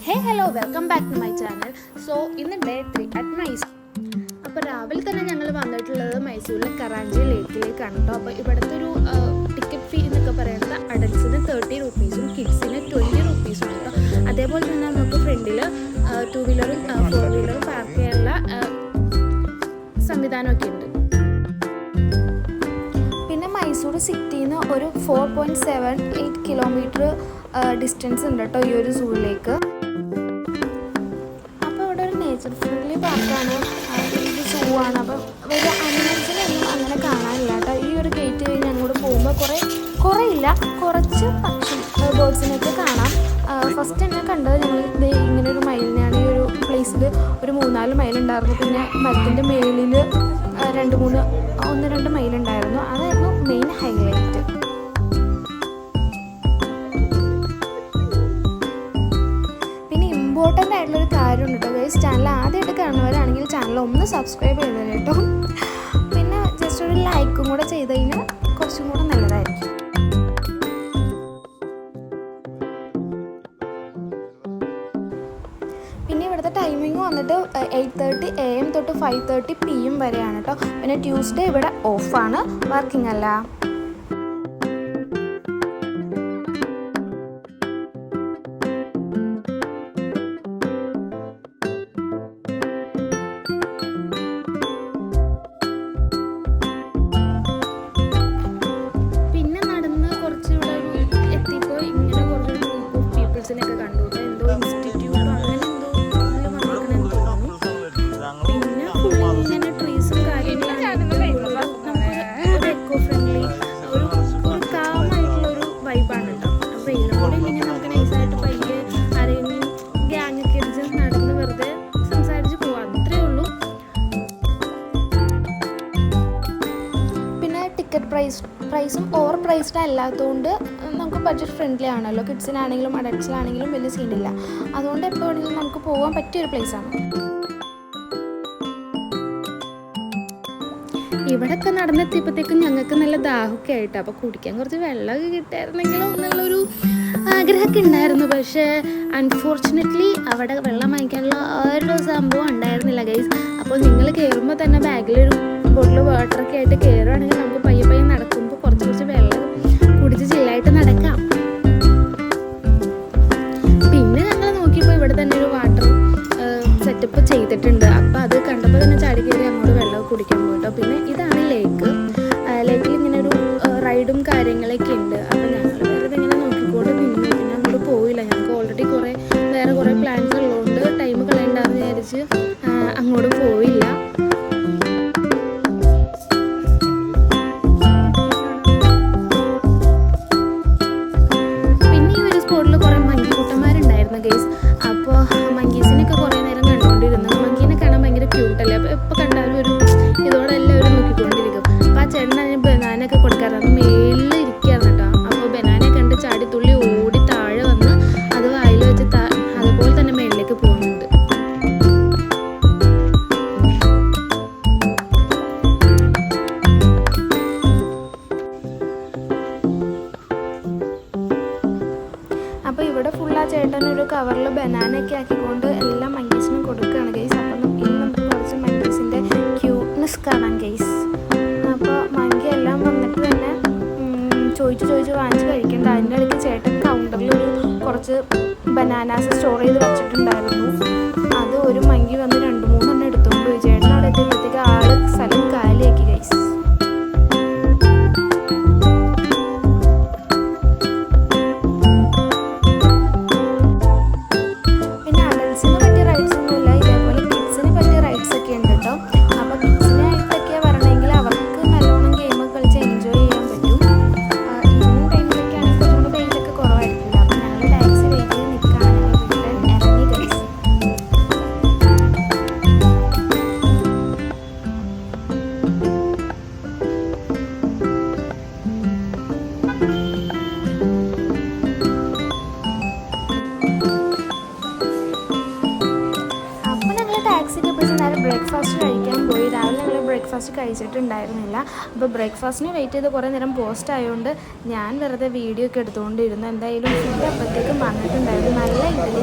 Hey hello, welcome back to my channel. So ഇന്ന് day 3 at Mysore. അപ്പോൾ രാവിലെ തന്നെ ഞങ്ങൾ വന്നിട്ടുള്ളത് മൈസൂരിലെ കറാഞ്ചി ലേക്കിലേക്കാണ് കേട്ടോ. അപ്പോൾ ഇവിടുത്തെ ഒരു ടിക്കറ്റ് ഫീ എന്നൊക്കെ പറയുന്നത് അഡൽട്സിന് 30 രൂപീസും കിഡ്സിന് 20 രൂപീസും കേട്ടോ. അതേപോലെ തന്നെ നമുക്ക് ഫ്രണ്ടിൽ 2 വീലറും 4 വീലറും പാർക്ക് ചെയ്യാനുള്ള സംവിധാനമൊക്കെ ഉണ്ട്. പിന്നെ മൈസൂർ സിറ്റിയിൽ നിന്ന് ഒരു 4.78 കിലോമീറ്റർ ഡിസ്റ്റൻസ് ഉണ്ട് കേട്ടോ ഈ ഒരു സൂവിലേക്ക്. നേച്ചർ ഫ്രണ്ട്ലി പാർക്കാണ്, ഇത് സൂ ആണ്. അപ്പം വലിയ അനിമൽസിനൊന്നും അങ്ങനെ കാണാനില്ല കേട്ടോ. ഈ ഒരു ഗേറ്റ് കഴിഞ്ഞ് അങ്ങോട്ട് പോകുമ്പോൾ കുറേ ഇല്ല, കുറച്ച് പക്ഷി ബേർഡ്സിനൊക്കെ കാണാം. ഫസ്റ്റ് തന്നെ കണ്ടത് ഞങ്ങൾ ഇത് ഇങ്ങനെ ഒരു മയിലിനെയാണ്. ഈ ഒരു പ്ലേസിൽ ഒരു 3-4 മയിലുണ്ടായിരുന്നു. പിന്നെ മരത്തിൻ്റെ മേലിൽ 1-2 മയിലുണ്ടായിരുന്നു. അതായിരുന്നു മെയിൻ ഹൈലൈറ്റ്. ഇമ്പോർട്ടൻ്റ് ആയിട്ടുള്ളൊരു കാര്യമുണ്ട് കേട്ടോ ഗൈസ്. ചാനൽ ആദ്യമായിട്ട് കാണുന്നവരാണെങ്കിൽ ചാനൽ ഒന്ന് സബ്സ്ക്രൈബ് ചെയ്തത് കേട്ടോ. പിന്നെ ജസ്റ്റ് ഒരു ലൈക്കും കൂടെ ചെയ്ത് കഴിഞ്ഞാൽ കുറച്ചും കൂടെ നല്ലതായിരിക്കും. പിന്നെ ഇവിടുത്തെ ടൈമിംഗ് വന്നിട്ട് 8:30 AM തൊട്ട് 5:30 PM വരെയാണ് കേട്ടോ. പിന്നെ ട്യൂസ്ഡേ ഇവിടെ ഓഫാണ്, വർക്കിംഗ് അല്ല. പ്രൈസും ഓവർ പ്രൈസ്ഡ് അല്ലാത്തതുകൊണ്ട് നമുക്ക് ബഡ്ജറ്റ് ഫ്രണ്ട്ലി ആണല്ലോ. കിഡ്സിനാണെങ്കിലും അഡൽട്സിനാണെങ്കിലും വലിയ സീനില്ല. അതുകൊണ്ട് എപ്പോൾ വേണമെങ്കിലും നമുക്ക് പോകാൻ പറ്റിയൊരു പ്ലേസാണ്. ഇവിടെയൊക്കെ നടന്നെത്തിയപ്പോഴത്തേക്കും ഞങ്ങൾക്ക് നല്ല ദാഹമൊക്കെ ആയിട്ട്, അപ്പോൾ കുടിക്കാൻ കുറച്ച് വെള്ളമൊക്കെ കിട്ടായിരുന്നെങ്കിലും എന്നുള്ളൊരു ആഗ്രഹമൊക്കെ ഉണ്ടായിരുന്നു. പക്ഷേ അൺഫോർച്ചുനേറ്റ്ലി അവിടെ വെള്ളം വാങ്ങിക്കാനുള്ള ഒരു സംഭവം ഉണ്ടായിരുന്നില്ല ഗൈസ്. അപ്പോൾ നിങ്ങൾ കയറുമ്പോൾ തന്നെ ബാഗിലൊരു ബോട്ടിൽ വാട്ടറൊക്കെ ആയിട്ട് കയറുകയാണെങ്കിൽ നമുക്ക് പയ്യെ നടക്കുമ്പോൾ കുറച്ച് വെള്ളം കുടിച്ച് ചില്ലായിട്ട് നടക്കാം. പിന്നെ ഞങ്ങൾ നോക്കിയപ്പോൾ ഇവിടെ തന്നെ ഒരു വാട്ടർ സെറ്റപ്പ് ചെയ്തിട്ടുണ്ട്. അപ്പോൾ അത് കണ്ടപ്പോൾ തന്നെ ചാടി കയറി അങ്ങോട്ട് വെള്ളം കുടിക്കാൻ പോയിട്ടോ. പിന്നെ ഇതാണ് ലേക്ക്. ലേക്കിൽ ഇങ്ങനെ ഒരു റൈഡും കാര്യങ്ങളൊക്കെ ഉണ്ട്. അപ്പോൾ ഞങ്ങൾ വെറുതെ ഇങ്ങനെ നോക്കിക്കൊണ്ട് നിന്നു. പിന്നെ അങ്ങോട്ട് പോയില്ല. ഞങ്ങൾക്ക് ഓൾറെഡി വേറെ കുറേ പ്ലാൻസ് ഉള്ളതുകൊണ്ട് ടൈം കളയണ്ടെന്ന് വിചാരിച്ച് അങ്ങോട്ട് പോയില്ല. അപ്പോൾ മങ്കീസിനൊക്കെ കുറേ നേരം കണ്ടുകൊണ്ടിരുന്നു. മങ്കീനെ കാണാൻ ഭയങ്കര ക്യൂട്ടല്ലേ. അപ്പോൾ എപ്പോൾ കണ്ടാലും ഇതോടെ എല്ലാവരും നോക്കിക്കൊണ്ടിരിക്കും. അപ്പോൾ ആ ചേട്ടൻ അതിന് ബനാനൊക്കെ കൊടുക്കാറുണ്ട്. മേലിൽ ഇരിക്കുകയാണ് കേട്ടോ. അപ്പോൾ ബനാനെ കണ്ട് ചാടി തുള്ളി ഓടി താഴെ വന്ന് അത് വായിൽ വെച്ച് അതുപോലെ തന്നെ മേളിലേക്ക് പോകുന്നുണ്ട്. അപ്പോൾ ഇവിടെ ഫുൾ ആ ചേട്ടൻ ഒരു കവറിൽ ബനാനയൊക്കെ ആക്കിക്കൊണ്ട് എല്ലാ മങ്കീസിനും കൊടുക്കുകയാണ് ഗൈസ്. അപ്പം ഇനി നമുക്ക് കുറച്ച് മങ്കീസിൻ്റെ ക്യൂട്ട്നെസ് കാണാം ഗൈസ്. അപ്പോൾ മങ്കി എല്ലാം വന്നിട്ട് തന്നെ ചോദിച്ച് വാങ്ങിച്ച് കഴിക്കേണ്ട. അതിൻ്റെ ഇടയ്ക്ക് ചേട്ടൻ കൗണ്ടറിൽ കുറച്ച് ബനാനാസ് സ്റ്റോർ ചെയ്ത് വെച്ചിട്ടുണ്ടായിരുന്നു. അത് ഒരു മങ്കി വന്ന് 2-3 എടുത്തുകൊണ്ട് പോയി. ചേട്ടൻ അവിടെ എത്തിയപ്പോഴത്തേക്ക് സ്ഥലം കാലിയാക്കി ഗൈസ്. ബ്രേക്ക്ഫാസ്റ്റ് കഴിക്കാൻ പോയി. രാവിലെ ഞങ്ങൾ ബ്രേക്ക്ഫാസ്റ്റ് കഴിച്ചിട്ടുണ്ടായിരുന്നില്ല. അപ്പോൾ ബ്രേക്ക്ഫാസ്റ്റിന് വെയിറ്റ് ചെയ്ത് കുറേ നേരം പോസ്റ്റ് ആയതുകൊണ്ട് ഞാൻ വെറുതെ വീഡിയോ ഒക്കെ എടുത്തുകൊണ്ടിരുന്നു. എന്തായാലും ഫുഡ് അപ്പോഴത്തേക്കും വന്നിട്ടുണ്ടായിരുന്നു. നല്ല ഇതിൽ